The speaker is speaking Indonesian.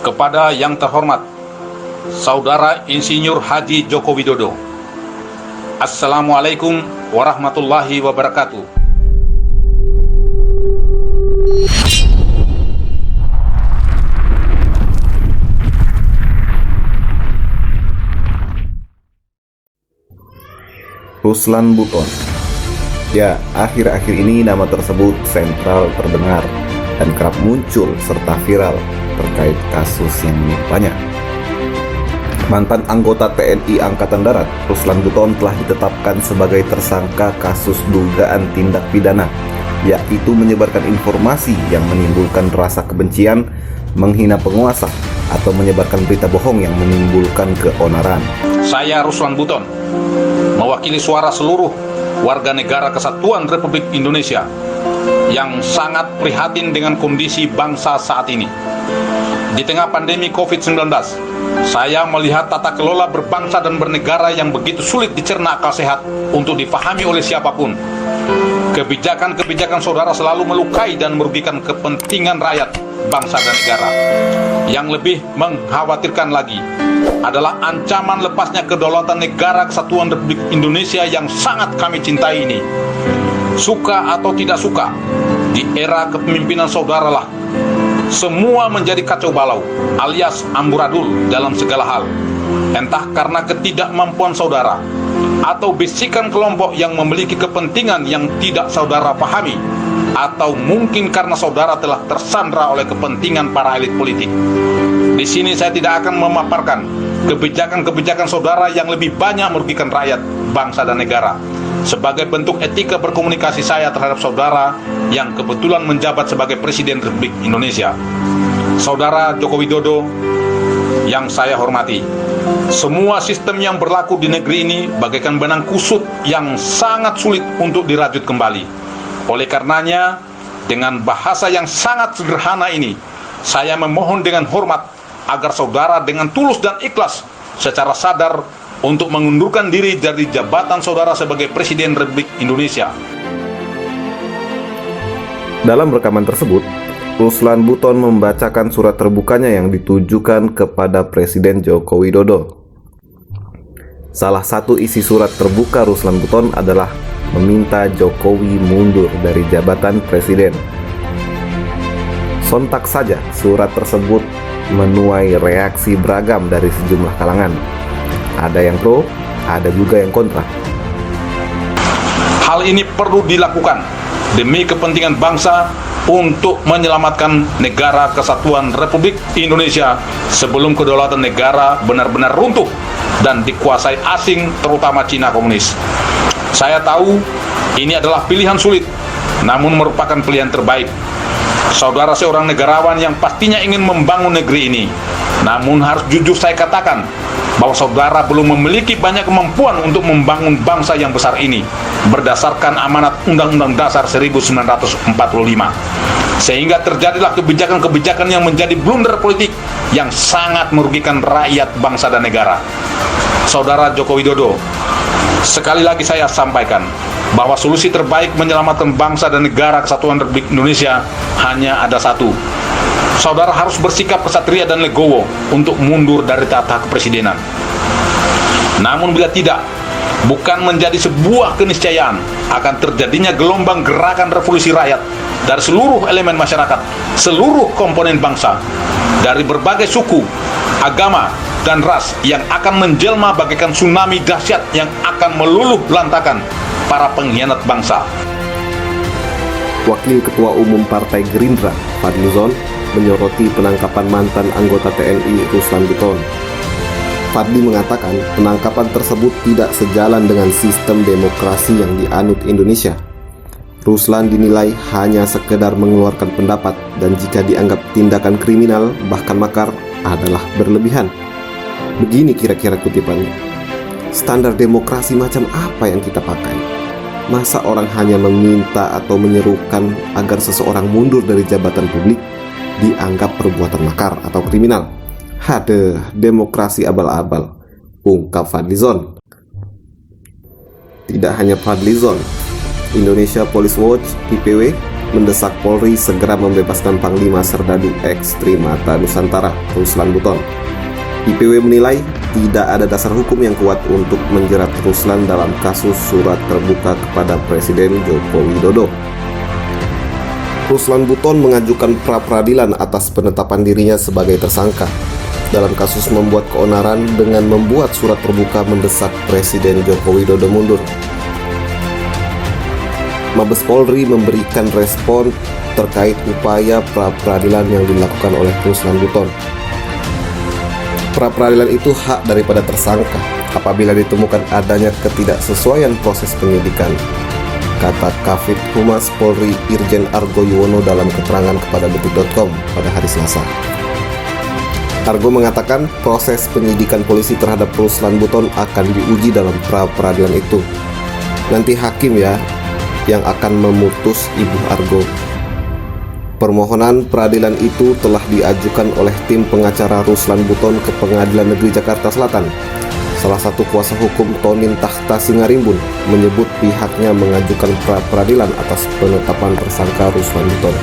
Kepada yang terhormat Saudara Insinyur Haji Joko Widodo, Assalamualaikum warahmatullahi wabarakatuh. Ruslan Buton. Ya, akhir-akhir ini nama tersebut sentral terdengar dan kerap muncul serta viral terkait kasus yang menimpanya. Mantan anggota TNI Angkatan Darat, Ruslan Buton telah ditetapkan sebagai tersangka kasus dugaan tindak pidana, yaitu menyebarkan informasi yang menimbulkan rasa kebencian, menghina penguasa, atau menyebarkan berita bohong yang menimbulkan keonaran. Saya Ruslan Buton, mewakili suara seluruh warga negara Kesatuan Republik Indonesia yang sangat prihatin dengan kondisi bangsa saat ini. Di tengah pandemi COVID-19, saya melihat tata kelola berbangsa dan bernegara yang begitu sulit dicerna akal sehat untuk dipahami oleh siapapun. Kebijakan-kebijakan saudara selalu melukai dan merugikan kepentingan rakyat, bangsa dan negara. Yang lebih mengkhawatirkan lagi adalah ancaman lepasnya kedaulatan negara Kesatuan Republik Indonesia yang sangat kami cintai ini. Suka atau tidak suka, di era kepemimpinan saudara lah semua menjadi kacau balau alias amburadul dalam segala hal. Entah karena ketidakmampuan saudara atau bisikan kelompok yang memiliki kepentingan yang tidak saudara pahami, atau mungkin karena saudara telah tersandra oleh kepentingan para elit politik. Di sini saya tidak akan memaparkan kebijakan-kebijakan saudara yang lebih banyak merugikan rakyat, bangsa dan negara, sebagai bentuk etika berkomunikasi saya terhadap saudara yang kebetulan menjabat sebagai Presiden Republik Indonesia. Saudara Joko Widodo yang saya hormati, semua sistem yang berlaku di negeri ini bagaikan benang kusut yang sangat sulit untuk dirajut kembali. Oleh karenanya, dengan bahasa yang sangat sederhana ini, saya memohon dengan hormat agar saudara dengan tulus dan ikhlas secara sadar untuk mengundurkan diri dari jabatan saudara sebagai Presiden Republik Indonesia. Dalam rekaman tersebut, Ruslan Buton membacakan surat terbukanya yang ditujukan kepada Presiden Joko Widodo. Salah satu isi surat terbuka Ruslan Buton adalah meminta Jokowi mundur dari jabatan Presiden. Sontak saja surat tersebut menuai reaksi beragam dari sejumlah kalangan. Ada yang pro, ada juga yang kontra. Hal ini perlu dilakukan demi kepentingan bangsa untuk menyelamatkan negara Kesatuan Republik Indonesia sebelum kedaulatan negara benar-benar runtuh dan dikuasai asing, terutama Cina komunis. Saya tahu ini adalah pilihan sulit, namun merupakan pilihan terbaik. Saudara seorang negarawan yang pastinya ingin membangun negeri ini. Namun harus jujur saya katakan bahwa saudara belum memiliki banyak kemampuan untuk membangun bangsa yang besar ini berdasarkan amanat Undang-Undang Dasar 1945. Sehingga terjadilah kebijakan-kebijakan yang menjadi blunder politik yang sangat merugikan rakyat, bangsa dan negara. Saudara Joko Widodo, sekali lagi saya sampaikan bahwa solusi terbaik menyelamatkan bangsa dan negara Kesatuan Republik Indonesia hanya ada satu. Saudara harus bersikap kesatria dan legowo untuk mundur dari tahta kepresidenan. Namun bila tidak, bukan menjadi sebuah keniscayaan akan terjadinya gelombang gerakan revolusi rakyat dari seluruh elemen masyarakat, seluruh komponen bangsa, dari berbagai suku, agama, dan ras yang akan menjelma bagaikan tsunami dahsyat yang akan meluluh lantakan para pengkhianat bangsa. Wakil Ketua Umum Partai Gerindra, Fadlizon, menyoroti penangkapan mantan anggota TNI Ruslan Buton. Fadli mengatakan penangkapan tersebut tidak sejalan dengan sistem demokrasi yang dianut Indonesia. Ruslan dinilai hanya sekedar mengeluarkan pendapat dan jika dianggap tindakan kriminal bahkan makar adalah berlebihan. Begini kira-kira kutipannya. Standar demokrasi macam apa yang kita pakai? Masa orang hanya meminta atau menyerukan agar seseorang mundur dari jabatan publik dianggap perbuatan makar atau kriminal? Hadeh, demokrasi abal-abal, ungkap Fadlizon. Tidak hanya Fadlizon, Indonesia Police Watch (IPW) mendesak Polri segera membebaskan Panglima Serdadu X Trimata Nusantara, Ruslan Buton. IPW menilai tidak ada dasar hukum yang kuat untuk menjerat Ruslan dalam kasus surat terbuka kepada Presiden Joko Widodo. Ruslan Buton mengajukan pra-peradilan atas penetapan dirinya sebagai tersangka dalam kasus membuat keonaran dengan membuat surat terbuka mendesak Presiden Joko Widodo mundur. Mabes Polri memberikan respon terkait upaya pra-peradilan yang dilakukan oleh Ruslan Buton. Pra-peradilan itu hak daripada tersangka apabila ditemukan adanya ketidaksesuaian proses penyidikan, kata Kafid Humas Polri Irjen Argo Yuwono dalam keterangan kepada Detik.com pada hari Selasa. Argo mengatakan proses penyidikan polisi terhadap Ruslan Buton akan diuji dalam pra-peradilan itu. Nanti hakim ya yang akan memutus, Ibu Argo. Permohonan peradilan itu telah diajukan oleh tim pengacara Ruslan Buton ke Pengadilan Negeri Jakarta Selatan. Salah satu kuasa hukum Tonin Tahta Singarimbun menyebut pihaknya mengajukan pra-peradilan atas penetapan tersangka Ruslan Buton.